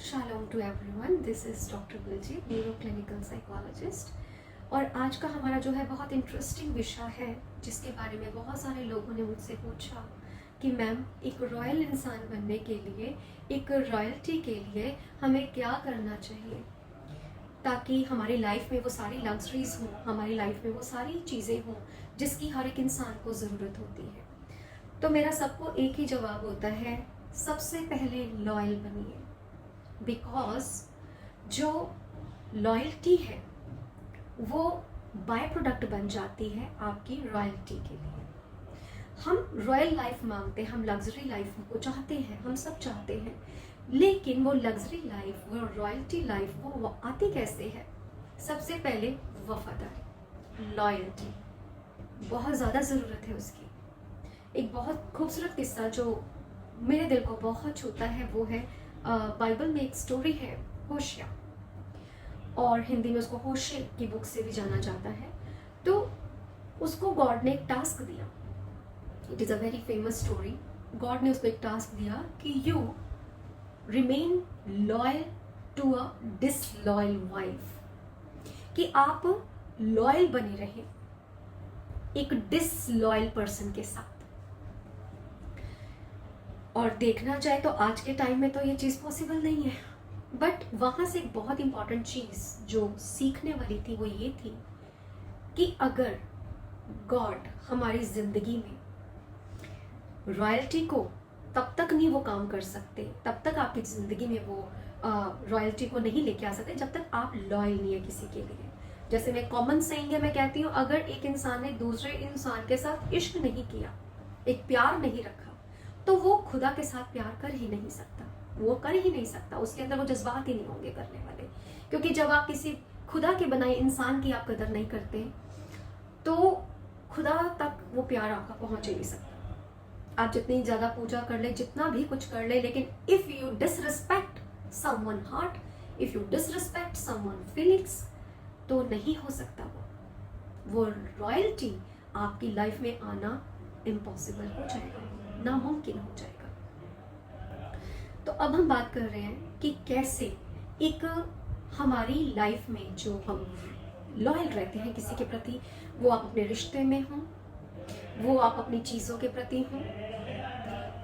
Shalom to everyone, this is doctor Baljit, neuro clinical psychologist. और आज का हमारा जो है बहुत इंटरेस्टिंग विषय है जिसके बारे में बहुत सारे लोगों ने मुझसे पूछा कि मैम एक रॉयल इंसान बनने के लिए, एक रॉयल्टी के लिए हमें क्या करना चाहिए ताकि हमारी लाइफ में वो सारी लग्जरीज हों, हमारी लाइफ में वो सारी चीज़ें हों जिसकी हर एक इंसान को ज़रूरत होती है। तो मेरा सबको एक ही जवाब होता है, सबसे पहले लॉयल बनिए। बिकॉज जो लॉयल्टी है वो बाय प्रोडक्ट बन जाती है आपकी रॉयल्टी के लिए। हम रॉयल लाइफ मांगते हैं, हम लग्जरी लाइफ को चाहते हैं, हम सब चाहते हैं, लेकिन वो लग्जरी लाइफ, वो रॉयल्टी लाइफ वो आती कैसे है? सबसे पहले वफादारी, लॉयल्टी, बहुत ज़्यादा ज़रूरत है उसकी। एक बहुत खूबसूरत किस्सा जो मेरे दिल को बहुत छूता है वो है, बाइबल में एक स्टोरी है होशिया, और हिंदी में उसको होशे की बुक से भी जाना जाता है। तो उसको गॉड ने एक टास्क दिया, it is a very famous story. God ने उसको एक टास्क दिया कि you remain loyal to a disloyal wife, कि आप लॉयल बने रहें एक डिसलॉयल पर्सन के साथ। और देखना चाहे तो आज के टाइम में तो ये चीज़ पॉसिबल नहीं है, बट वहाँ से एक बहुत इंपॉर्टेंट चीज़ जो सीखने वाली थी वो ये थी कि अगर गॉड हमारी ज़िंदगी में रॉयल्टी को तब तक नहीं वो काम कर सकते, तब तक आपकी ज़िंदगी में वो रॉयल्टी को नहीं लेके आ सकते जब तक आप लॉयल नहीं है किसी के लिए। जैसे मैं कॉमन सेइंग है, मैं कहती हूँ, अगर एक इंसान ने दूसरे इंसान के साथ इश्क नहीं किया, एक प्यार नहीं रखा, तो वो खुदा के साथ प्यार कर ही नहीं सकता, वो कर ही नहीं सकता, उसके अंदर वो जज्बात ही नहीं होंगे करने वाले। क्योंकि जब आप किसी खुदा के बनाए इंसान की आप कदर नहीं करते तो खुदा तक वो प्यार आपका पहुंच ही नहीं सकता। आप जितनी ज़्यादा पूजा कर ले, जितना भी कुछ कर ले, लेकिन if you disrespect someone heart, if you disrespect someone feelings, तो नहीं हो सकता वो रॉयल्टी आपकी लाइफ में आना इम्पॉसिबल हो जाएगा, नामुमकिन हो जाएगा। तो अब हम बात कर रहे हैं कि कैसे एक हमारी लाइफ में जो हम लॉयल रहते हैं किसी के प्रति, वो आप अपने रिश्ते में हों, वो आप अपनी चीज़ों के प्रति हों।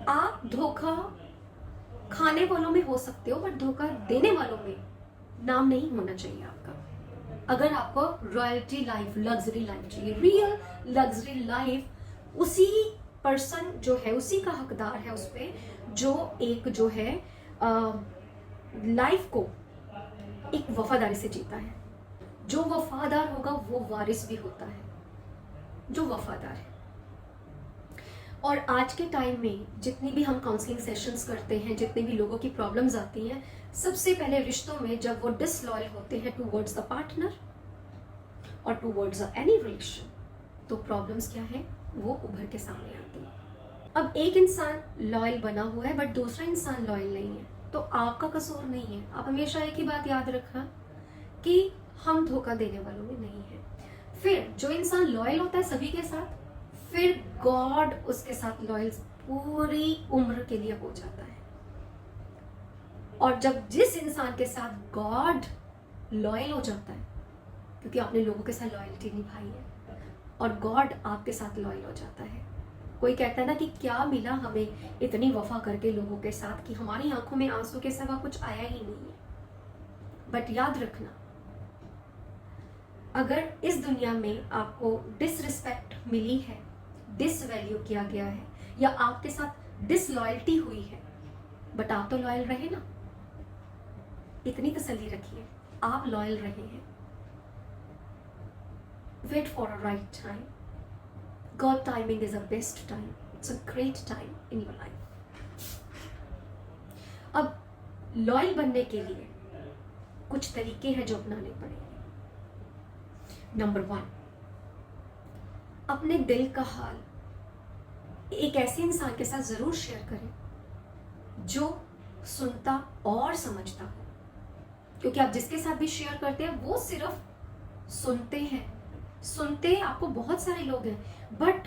आप धोखा खाने वालों में हो सकते हो, बट धोखा देने वालों में नाम नहीं होना चाहिए आपका। अगर आपको रॉयल्टी लाइफ, लग्जरी लाइफ चाहिए, रियल लग्जरी लाइफ, उसी पर्सन जो है उसी का हकदार है उस पर, जो एक जो है लाइफ को एक वफादारी से जीता है। जो वफादार होगा वो वारिस भी होता है, जो वफादार है। और आज के टाइम में जितनी भी हम काउंसलिंग सेशंस करते हैं, जितने भी लोगों की प्रॉब्लम्स आती हैं, सबसे पहले रिश्तों में जब वो डिसलॉयल होते हैं टूवर्ड्स द पार्टनर और टूवर्ड्स एनी रिलेशन, तो प्रॉब्लम्स क्या है वो उभर के सामने आती है। अब एक इंसान लॉयल बना हुआ है बट दूसरा इंसान लॉयल नहीं है, तो आपका कसूर नहीं है। आप हमेशा एक ही बात याद रखना कि हम धोखा देने वालों में नहीं है। फिर जो इंसान लॉयल होता है सभी के साथ, फिर गॉड उसके साथ लॉयल पूरी उम्र के लिए हो जाता है। और जब जिस इंसान के साथ गॉड लॉयल हो जाता है, क्योंकि आपने लोगों के साथ लॉयल्टी निभाई है और गॉड आपके साथ लॉयल हो जाता है। कोई कहता है ना कि क्या मिला हमें इतनी वफा करके लोगों के साथ कि हमारी आंखों में आंसू के सिवा कुछ आया ही नहीं है। बट याद रखना, अगर इस दुनिया में आपको डिसरिस्पेक्ट मिली है, डिसवैल्यू किया गया है, या आपके साथ डिसलॉयल्टी हुई है, बट आप तो लॉयल रहे ना, इतनी तसल्ली रखिए, आप लॉयल रहे हैं। Wait for a right time. God timing is a best time. It's a great time in your life. अब लॉयल बनने के लिए कुछ तरीके हैं जो अपनाने पड़ेंगे। नंबर 1, अपने दिल का हाल एक ऐसे इंसान के साथ जरूर शेयर करें जो सुनता और समझता हो, क्योंकि आप जिसके साथ भी शेयर करते हैं वो सिर्फ सुनते हैं। सुनते आपको बहुत सारे लोग हैं, but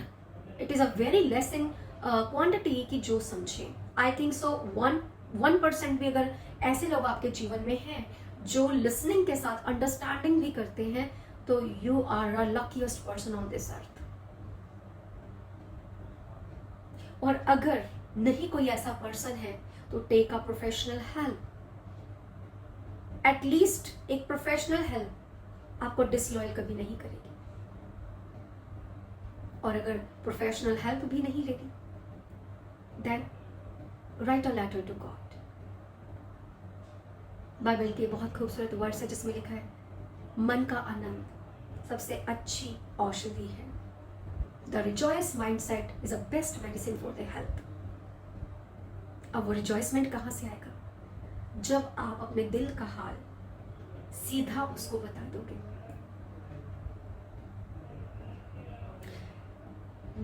it is a very less in quantity कि जो समझे। आई थिंक सो 1 1% भी अगर ऐसे लोग आपके जीवन में हैं जो लिसनिंग के साथ अंडरस्टैंडिंग भी करते हैं, तो you are a luckiest person on this earth. और अगर नहीं कोई ऐसा पर्सन है तो take a professional help. At least एक प्रोफेशनल हेल्प आपको डिसलॉयल कभी नहीं करेगी। और अगर प्रोफेशनल हेल्प भी नहीं लेगी, then write a letter to God. Bible के बहुत खूबसूरत वर्ड्स है जिसमें लिखा है, मन का आनंद सबसे अच्छी औषधि है। The rejoice mindset is a best medicine for the health. अब वो रिजॉयसमेंट कहाँ से आएगा? जब आप अपने दिल का हाल सीधा उसको बता दोगे।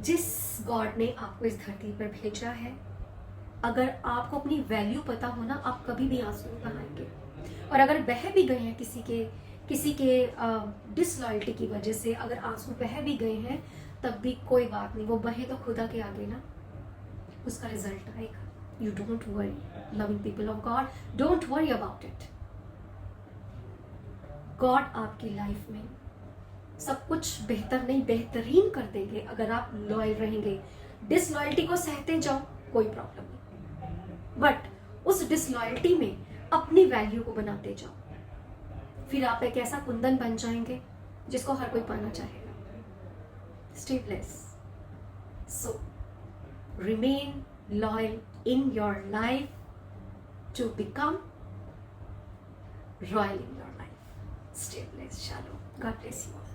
जिस गॉड ने आपको इस धरती पर भेजा है, अगर आपको अपनी वैल्यू पता हो ना, आप कभी भी आंसू नहीं बहाएंगे। और अगर बह भी गए हैं किसी के डिसलॉयल्टी की वजह से, अगर आंसू बह भी गए हैं, तब भी कोई बात नहीं, वो बहे तो खुदा के आगे ना, उसका रिजल्ट आएगा। You don't worry loving people of God, don't worry about it. God आपकी लाइफ में सब कुछ बेहतर नहीं, बेहतरीन कर देंगे अगर आप लॉयल रहेंगे। डिसलॉयल्टी को सहते जाओ, कोई प्रॉब्लम नहीं, बट उस डिसलॉयल्टी में अपनी वैल्यू को बनाते जाओ, फिर आप एक ऐसा कुंदन बन जाएंगे जिसको हर कोई पाना चाहेगा। Stay blessed. So remain loyal in your life to become royal in your life. Stay blessed. Shalom. God bless you all.